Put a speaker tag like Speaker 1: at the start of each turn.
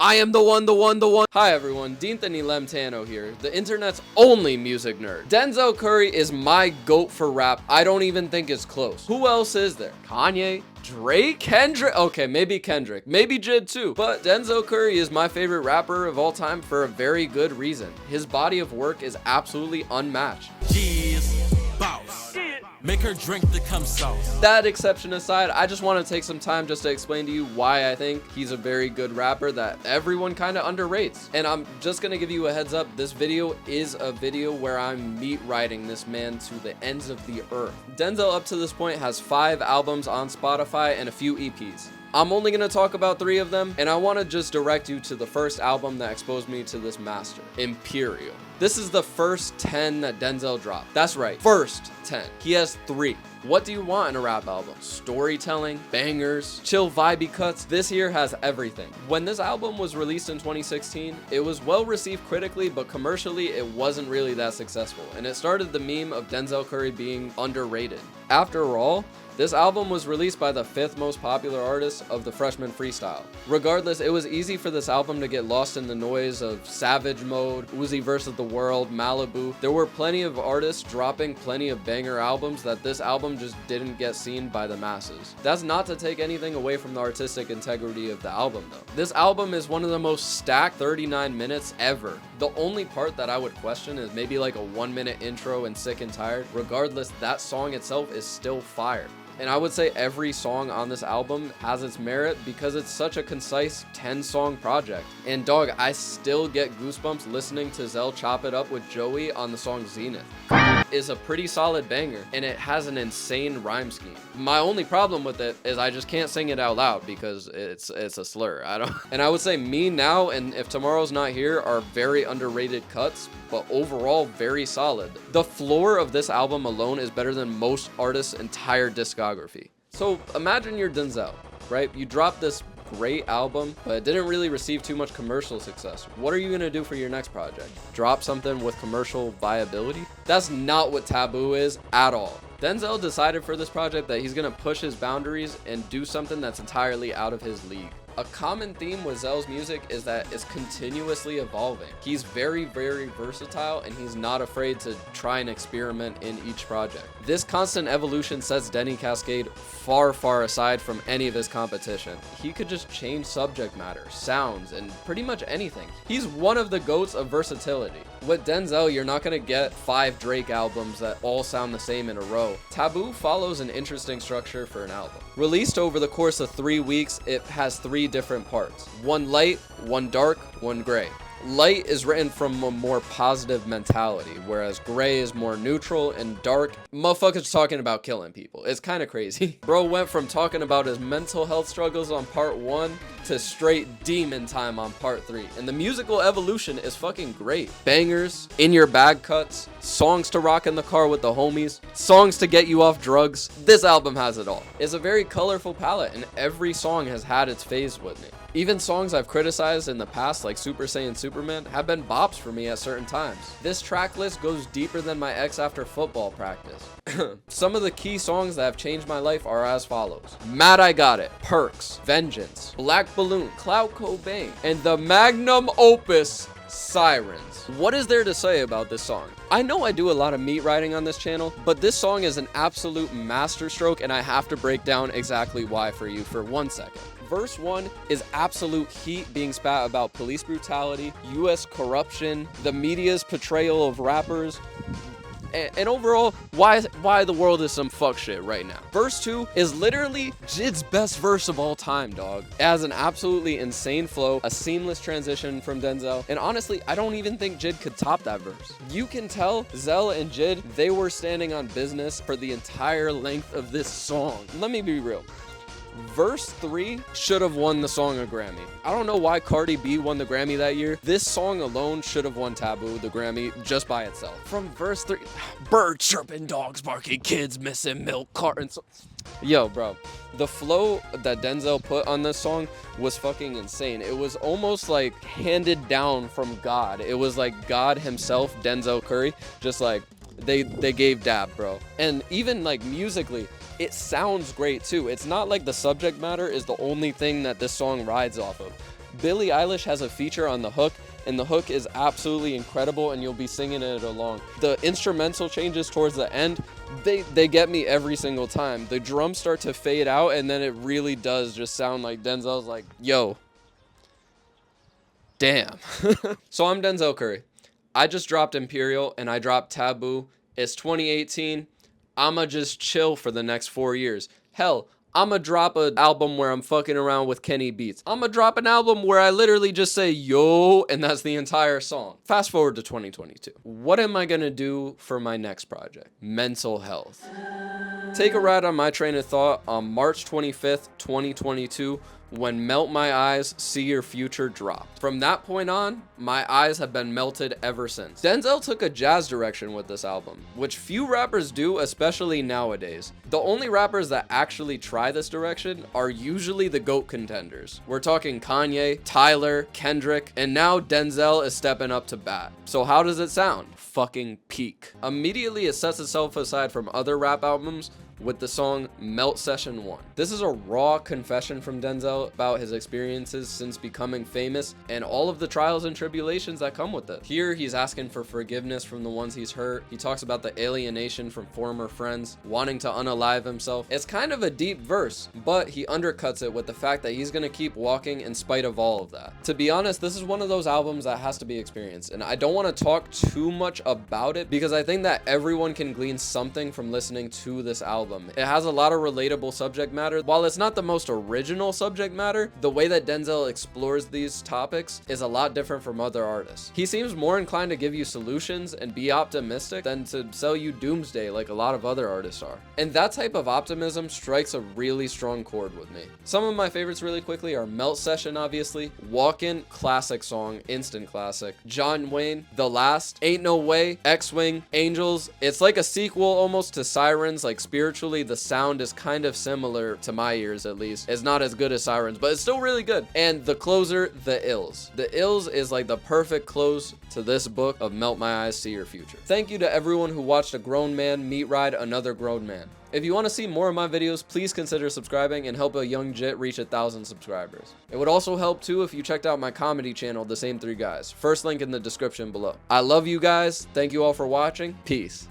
Speaker 1: I am the one, the one, the one. Hi everyone, D'Anthony Lemtano here, the internet's only music nerd. Denzel Curry is my GOAT for rap. I don't even think it's close. Who else is there? Kanye? Drake? Kendrick? Okay, maybe Kendrick. Maybe Jid too. But Denzel Curry is my favorite rapper of all time for a very good reason. His body of work is absolutely unmatched.
Speaker 2: Jeez, boss. Make her drink the cum sauce.
Speaker 1: That exception aside, I just want to take some time just to explain to you why I think he's a very good rapper that everyone kind of underrates. And I'm just going to give you a heads up. This video is a video where I'm meat riding this man to the ends of the earth. Denzel up to this point has 5 albums on Spotify and a few EPs. I'm only going to talk about 3 of them, and I want to just direct you to the first album that exposed me to this master, Imperial. This is the first 10 that Denzel dropped. That's right, first 10. He has 3. What do you want in a rap album? Storytelling, bangers, chill vibey cuts. This here has everything. When this album was released in 2016, it was well received critically, but commercially it wasn't really that successful, and it started the meme of Denzel Curry being underrated. After all, this album was released by the 5th most popular artist of the freshman freestyle. Regardless, it was easy for this album to get lost in the noise of Savage Mode, Uzi vs. The World, Malibu. There were plenty of artists dropping plenty of banger albums that this album just didn't get seen by the masses. That's not to take anything away from the artistic integrity of the album though. This album is one of the most stacked 39 minutes ever. The only part that I would question is maybe like a 1-minute intro and Sick and Tired. Regardless, that song itself is still fire. And I would say every song on this album has its merit because it's such a concise 10-song project. And dog, I still get goosebumps listening to Zell chop it up with Joey on the song Zenith. Is a pretty solid banger, and it has an insane rhyme scheme. My only problem with it is I just can't sing it out loud because it's a slur. And I would say Me Now and If Tomorrow's Not Here are very underrated cuts, but overall very solid. The floor of this album alone is better than most artists' entire discography. So imagine you're Denzel, right? You drop this great album, but it didn't really receive too much commercial success. What are you gonna do for your next project? Drop something with commercial viability? That's not what Taboo is at all. Denzel decided for this project that he's gonna push his boundaries and do something that's entirely out of his league. A common theme with Zell's music is that it's continuously evolving. He's very, very versatile, and he's not afraid to try and experiment in each project. This constant evolution sets Denny Cascade far, far aside from any of his competition. He could just change subject matter, sounds, and pretty much anything. He's one of the GOATs of versatility. With Denzel, you're not gonna get 5 Drake albums that all sound the same in a row. Taboo follows an interesting structure for an album. Released over the course of 3 weeks, it has 3 different parts. 1 light, 1 dark, 1 gray. Light is written from a more positive mentality, whereas gray is more neutral, and dark, motherfuckers talking about killing people. It's kind of crazy. Bro went from talking about his mental health struggles on part 1 to straight demon time on part 3. And the musical evolution is fucking great. Bangers, in your bag cuts, songs to rock in the car with the homies, songs to get you off drugs. This album has it all. It's a very colorful palette, and every song has had its phase with me. Even songs I've criticized in the past, like Super Saiyan Superman, have been bops for me at certain times. This track list goes deeper than my ex after football practice. Some of the key songs that have changed my life are as follows: Mad I Got It, Perks, Vengeance, Black Balloon, Cloud Cobain, and the magnum opus, Sirens. What is there to say about this song? I know I do a lot of meat riding on this channel, but this song is an absolute masterstroke, and I have to break down exactly why for you for 1 second. Verse 1 is absolute heat being spat about police brutality, US corruption, the media's portrayal of rappers, and overall, why the world is some fuck shit right now. Verse 2 is literally Jid's best verse of all time, dog. It has an absolutely insane flow, a seamless transition from Denzel, and honestly, I don't even think Jid could top that verse. You can tell Zell and Jid, they were standing on business for the entire length of this song. Let me be real. Verse 3 should have won the song a Grammy. I don't know why Cardi B won the Grammy that year. This song alone should have won Taboo the Grammy just by itself. From verse 3, birds chirping, dogs barking, kids missing, milk cartons. Yo, bro, the flow that Denzel put on this song was fucking insane. It was almost like handed down from God. It was like God himself, Denzel Curry, just like they gave dab, bro. And even like musically, it sounds great too. It's not like the subject matter is the only thing that this song rides off of. Billie Eilish has a feature on the hook, and the hook is absolutely incredible, and you'll be singing it along. The instrumental changes towards the end, they get me every single time. The drums start to fade out, and then it really does just sound like Denzel's like, yo, damn. So I'm Denzel Curry. I just dropped Imperial, and I dropped Taboo. It's 2018. I'ma just chill for the next 4 years. Hell, I'ma drop an album where I'm fucking around with Kenny Beats. I'ma drop an album where I literally just say, yo, and that's the entire song. Fast forward to 2022. What am I gonna do for my next project? Mental health. Take a ride on my train of thought on March 25th, 2022, when Melt My Eyes, See Your Future dropped. From that point on, my eyes have been melted ever since. Denzel took a jazz direction with this album, which few rappers do, especially nowadays. The only rappers that actually try this direction are usually the GOAT contenders. We're talking Kanye, Tyler, Kendrick, and now Denzel is stepping up to bat. So how does it sound? Fucking peak. Immediately it sets itself aside from other rap albums with the song Melt Session 1. This is a raw confession from Denzel about his experiences since becoming famous and all of the trials and tribulations that come with it. Here, he's asking for forgiveness from the ones he's hurt. He talks about the alienation from former friends, wanting to unalive himself. It's kind of a deep verse, but he undercuts it with the fact that he's gonna keep walking in spite of all of that. To be honest, this is one of those albums that has to be experienced, and I don't want to talk too much about it because I think that everyone can glean something from listening to this album. It has a lot of relatable subject matter. While it's not the most original subject matter, the way that Denzel explores these topics is a lot different from other artists. He seems more inclined to give you solutions and be optimistic than to sell you doomsday like a lot of other artists are. And that type of optimism strikes a really strong chord with me. Some of my favorites really quickly are Melt Session, obviously, Walkin', classic song, instant classic, John Wayne, The Last, Ain't No Way, X-Wing, Angels. It's like a sequel almost to Sirens, like spiritually the sound is kind of similar to my ears, at least. It's not as good as Sirens, but it's still really good. And the closer, The Ills. The Ills is like the perfect close to this book of Melt My Eyes, See Your Future. Thank you to everyone who watched a grown man meet ride another grown man. If you want to see more of my videos, please consider subscribing and help a young Jit reach 1,000 subscribers. It would also help too if you checked out my comedy channel, The Same Three Guys. First link in the description below. I love you guys. Thank you all for watching. Peace.